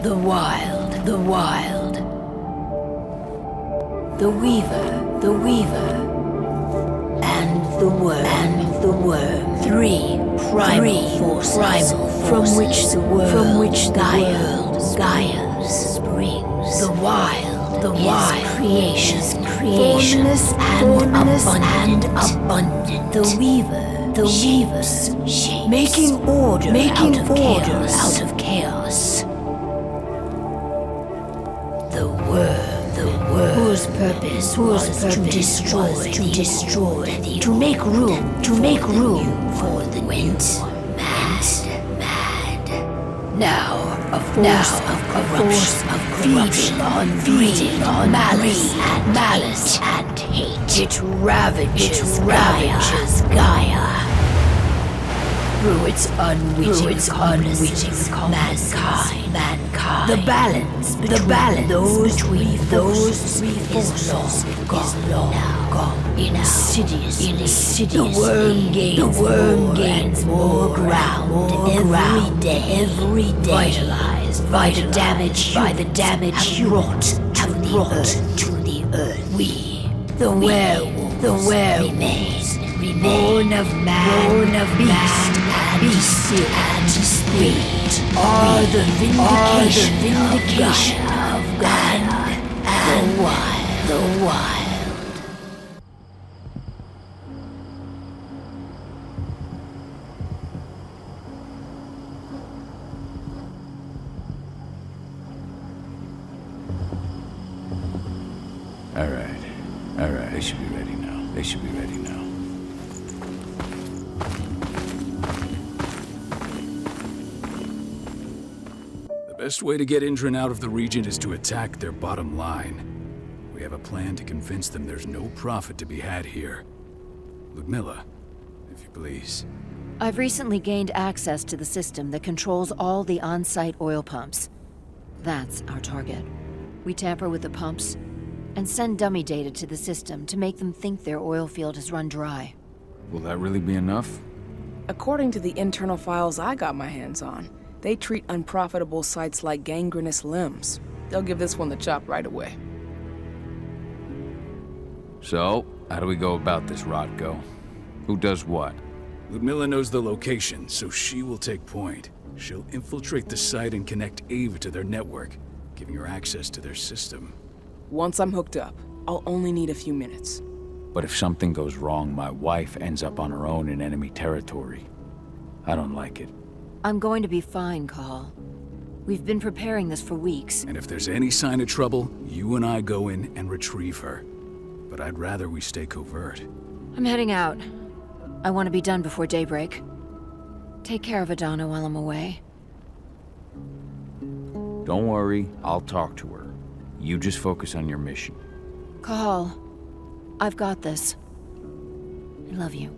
The wild, the wild. The weaver, and the worm, three primal forces from which the Gaia springs. The wild, creations, and abundant. The weaver, shapes, making order out of chaos. The worm, whose purpose was to destroy, to make room for the new. Mad. Now a force of corruption, feeding on malice and hate. It ravages Gaia. Through its unwitting mankind. The balance between those three forces is gone. Insidious. The worm gains more ground every day. Vitalized by the damage wrought to the earth. We, the werewolf, remains. Born of man, beast and spirit, are the vindication of Gaia and the wild. All right, they should be ready now. The best way to get Indran out of the region is to attack their bottom line. We have a plan to convince them there's no profit to be had here. Ludmilla, if you please. I've recently gained access to the system that controls all the on-site oil pumps. That's our target. We tamper with the pumps, and send dummy data to the system to make them think their oil field has run dry. Will that really be enough? According to the internal files I got my hands on, they treat unprofitable sites like gangrenous limbs. They'll give this one the chop right away. So, how do we go about this, Rodko? Who does what? Ludmilla knows the location, so she will take point. She'll infiltrate the site and connect Ava to their network, giving her access to their system. Once I'm hooked up, I'll only need a few minutes. But if something goes wrong, my wife ends up on her own in enemy territory. I don't like it. I'm going to be fine, Cahal. We've been preparing this for weeks. And if there's any sign of trouble, you and I go in and retrieve her. But I'd rather we stay covert. I'm heading out. I want to be done before daybreak. Take care of Adana while I'm away. Don't worry, I'll talk to her. You just focus on your mission. Cahal, I've got this. I love you.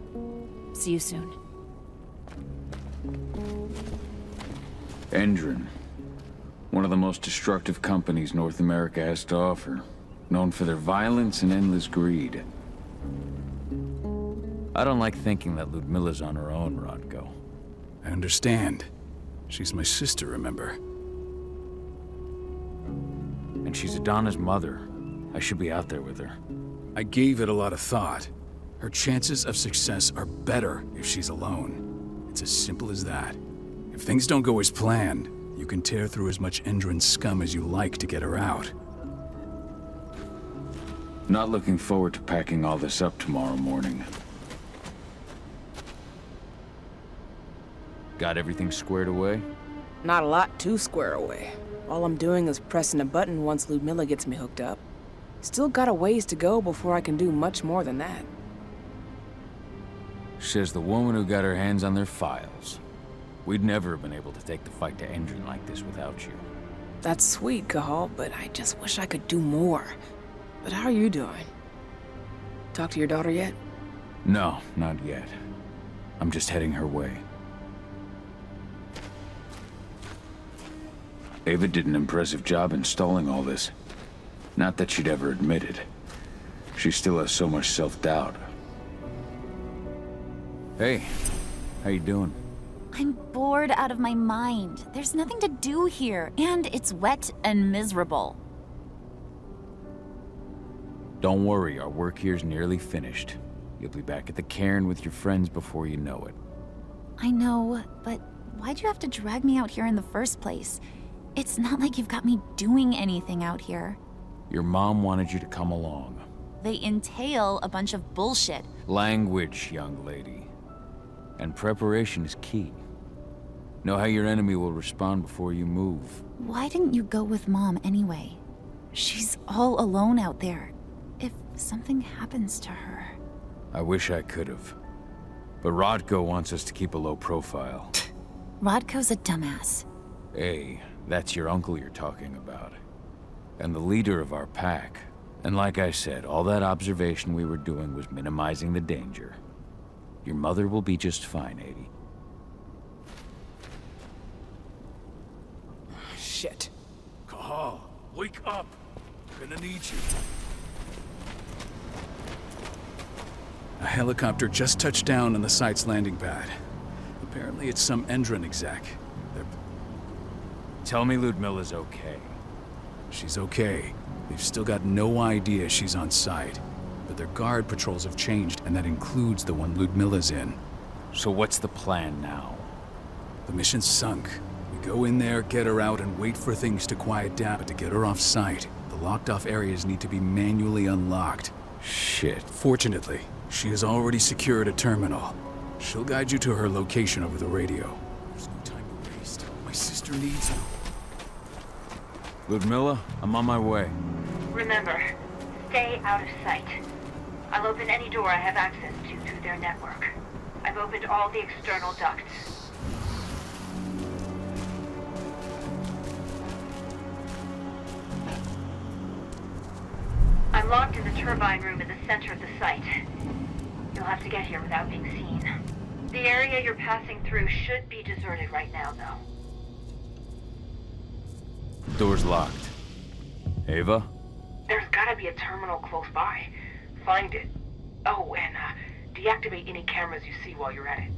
See you soon. Endron. One of the most destructive companies North America has to offer. Known for their violence and endless greed. I don't like thinking that Ludmilla's on her own, Rodko. I understand. She's my sister, remember? And she's Adana's mother. I should be out there with her. I gave it a lot of thought. Her chances of success are better if she's alone. It's as simple as that. If things don't go as planned, you can tear through as much Endron scum as you like to get her out. Not looking forward to packing all this up tomorrow morning. Got everything squared away? Not a lot to square away. All I'm doing is pressing a button once Ludmilla gets me hooked up. Still got a ways to go before I can do much more than that. Says the woman who got her hands on their files. We'd never have been able to take the fight to Endron like this without you. That's sweet, Cahal, but I just wish I could do more. But how are you doing? Talk to your daughter yet? No, not yet. I'm just heading her way. Ava did an impressive job installing all this. Not that she'd ever admit it. She still has so much self-doubt. Hey, how you doing? I'm bored out of my mind. There's nothing to do here, and it's wet and miserable. Don't worry, our work here's nearly finished. You'll be back at the cairn with your friends before you know it. I know, but why'd you have to drag me out here in the first place? It's not like you've got me doing anything out here. Your mom wanted you to come along. They entail a bunch of bullshit. Language, young lady. And preparation is key. Know how your enemy will respond before you move. Why didn't you go with Mom anyway? She's all alone out there. If something happens to her... I wish I could have. But Rodko wants us to keep a low profile. Rodko's a dumbass. Hey, that's your uncle you're talking about. And the leader of our pack. And like I said, all that observation we were doing was minimizing the danger. Your mother will be just fine, Adi. Shit. Cahal, wake up! I'm gonna need you. A helicopter just touched down on the site's landing pad. Apparently it's some Endron exec. Tell me Ludmilla's okay. She's okay. They've still got no idea she's on site. But their guard patrols have changed, and that includes the one Ludmilla's in. So what's the plan now? The mission's sunk. We go in there, get her out, and wait for things to quiet down. But to get her off site, the locked-off areas need to be manually unlocked. Shit. Fortunately, she has already secured a terminal. She'll guide you to her location over the radio. There's no time to waste. My sister needs you. Ludmilla, I'm on my way. Remember, stay out of sight. I'll open any door I have access to through their network. I've opened all the external ducts. I'm locked in the turbine room in the center of the site. You'll have to get here without being seen. The area you're passing through should be deserted right now, though. Door's locked. Ava? There's gotta be a terminal close by. Find it. Oh, and deactivate any cameras you see while you're at it.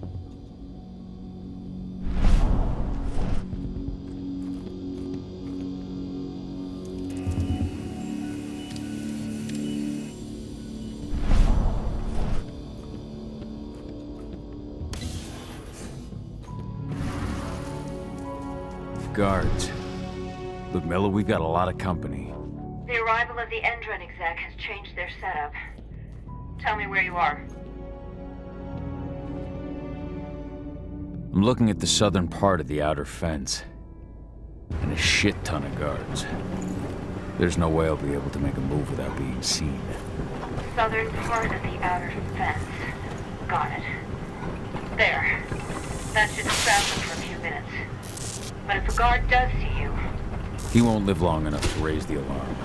Guards. Ludmilla, we've got a lot of company. The arrival of the Endron exec has changed their setup. Tell me where you are. I'm looking at the southern part of the outer fence. And a shit ton of guards. There's no way I'll be able to make a move without being seen. Southern part of the outer fence. Got it. There. That should distract them for a few minutes. But if a guard does see you... He won't live long enough to raise the alarm.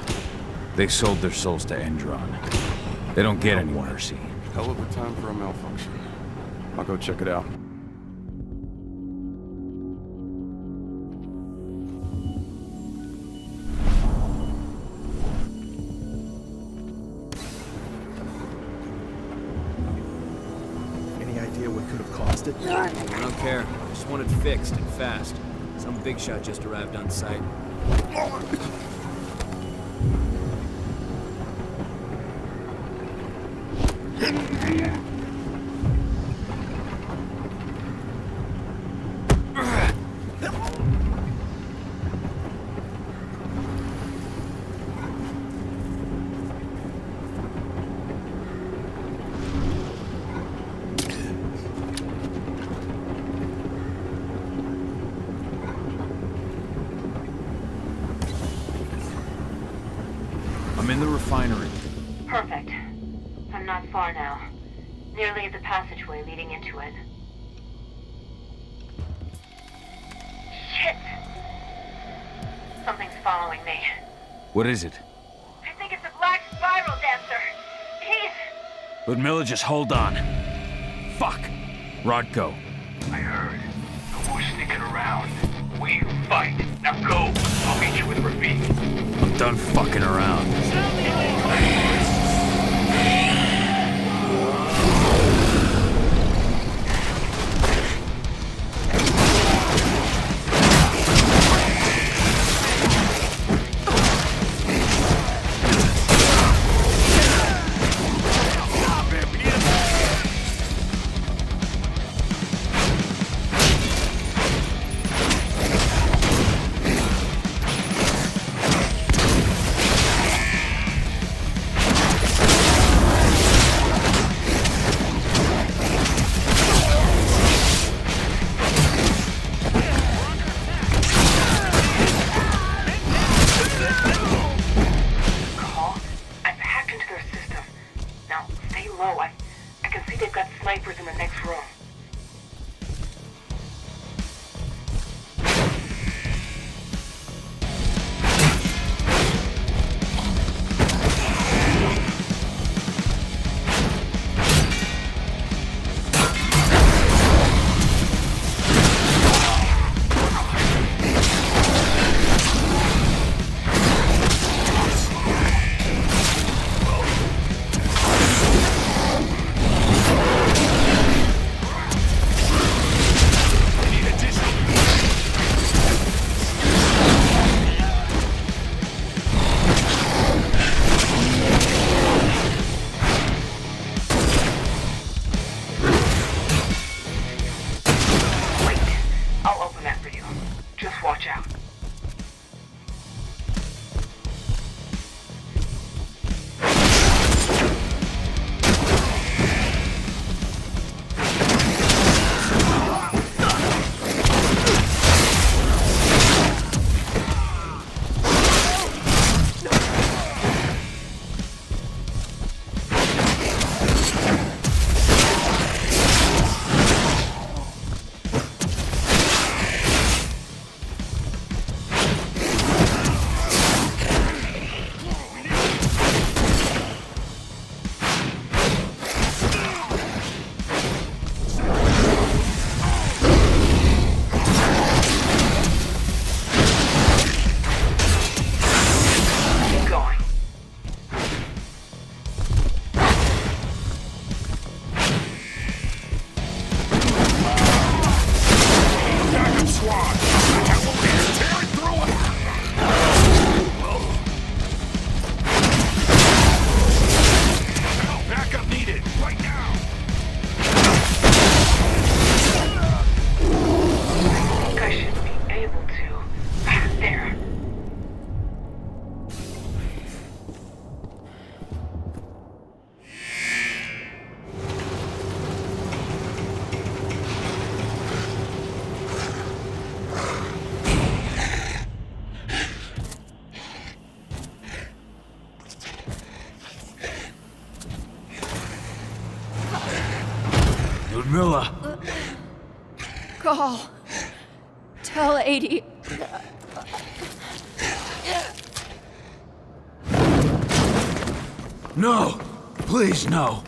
They sold their souls to Endron. They don't get any mercy. Hell of a time for a malfunction. I'll go check it out. Any idea what could have caused it? I don't care. I just want it fixed and fast. Some big shot just arrived on site. I'm in the refinery. Perfect. I'm not far now. Nearly at the passageway leading into it. Shit! Something's following me. What is it? I think it's a black spiral dancer. He's... Ludmilla, just hold on. Fuck! Rodko. I heard. No more sneaking around. We fight. Now go. I'll meet you with Rafik. I'm done fucking around. Cahal, I've hacked into their system. Now, stay low. I can see they've got snipers in the next room. Ludmilla! Cahal, tell 80. No! Please, no!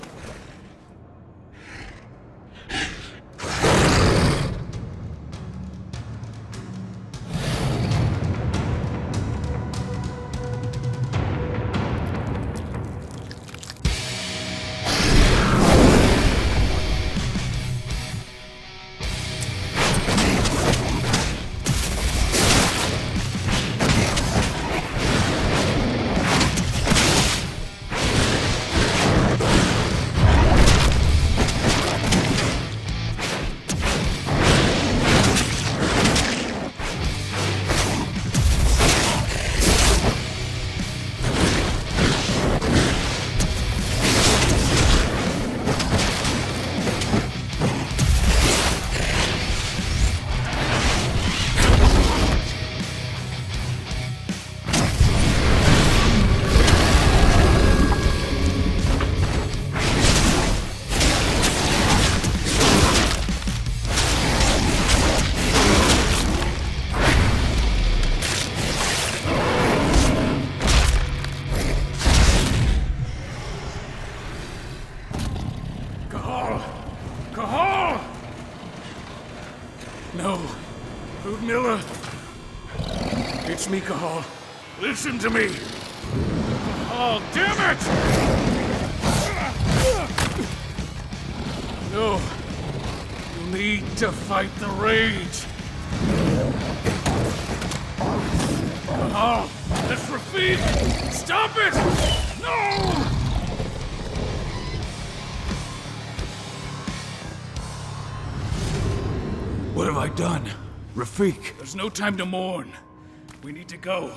Cahal! No. Ludmilla. It's me, Cahal. Listen to me. Cahal, damn it! No. You need to fight the rage. Cahal, that's Rafik! Stop it! No! What have I done? Rafik! There's no time to mourn. We need to go.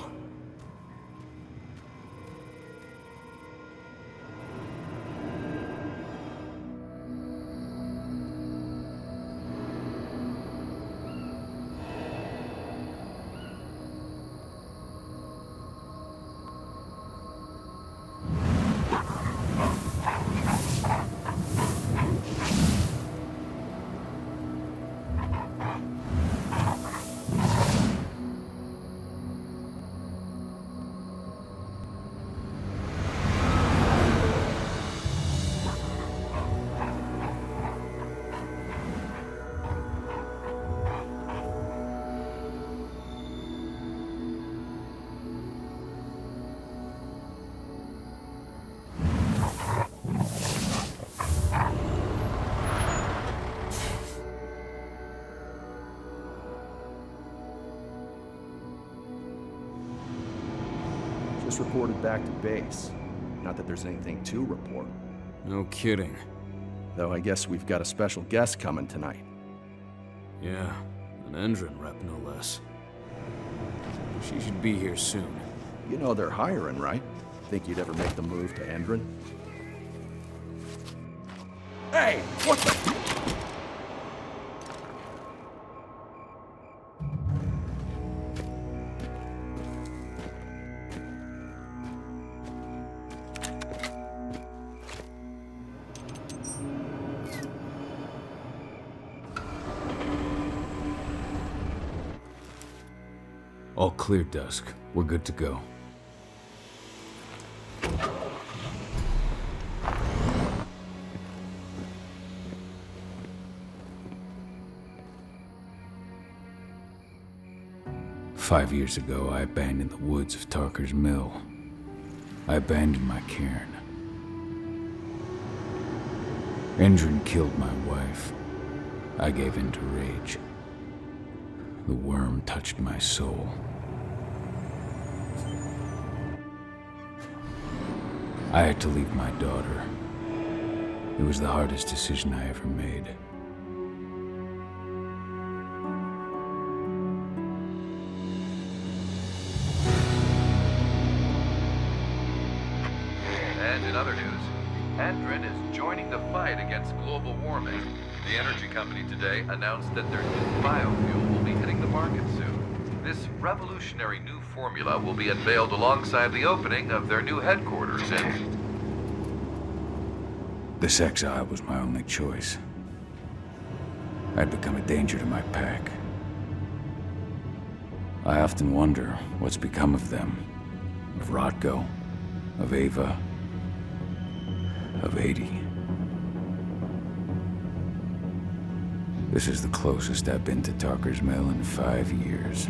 Just reported back to base. Not that there's anything to report. No kidding. Though I guess we've got a special guest coming tonight. Yeah, an Endron rep, no less. She should be here soon. You know they're hiring, right? Think you'd ever make the move to Endron? Hey! What the... All clear, Dusk. We're good to go. "5 years ago, I abandoned the woods of Tarker's Mill. I abandoned my cairn. Endron killed my wife. I gave in to rage. The worm touched my soul. I had to leave my daughter. It was the hardest decision I ever made. And in other news, Endron is joining the fight against global warming. The energy company today announced that their new biofuel will be hitting the market soon. This revolutionary new formula will be unveiled alongside the opening of their new headquarters in... This exile was my only choice. I'd become a danger to my pack. I often wonder what's become of them. Of Rodko, of Ava, of 80. This is the closest I've been to Talker's Mill in 5 years.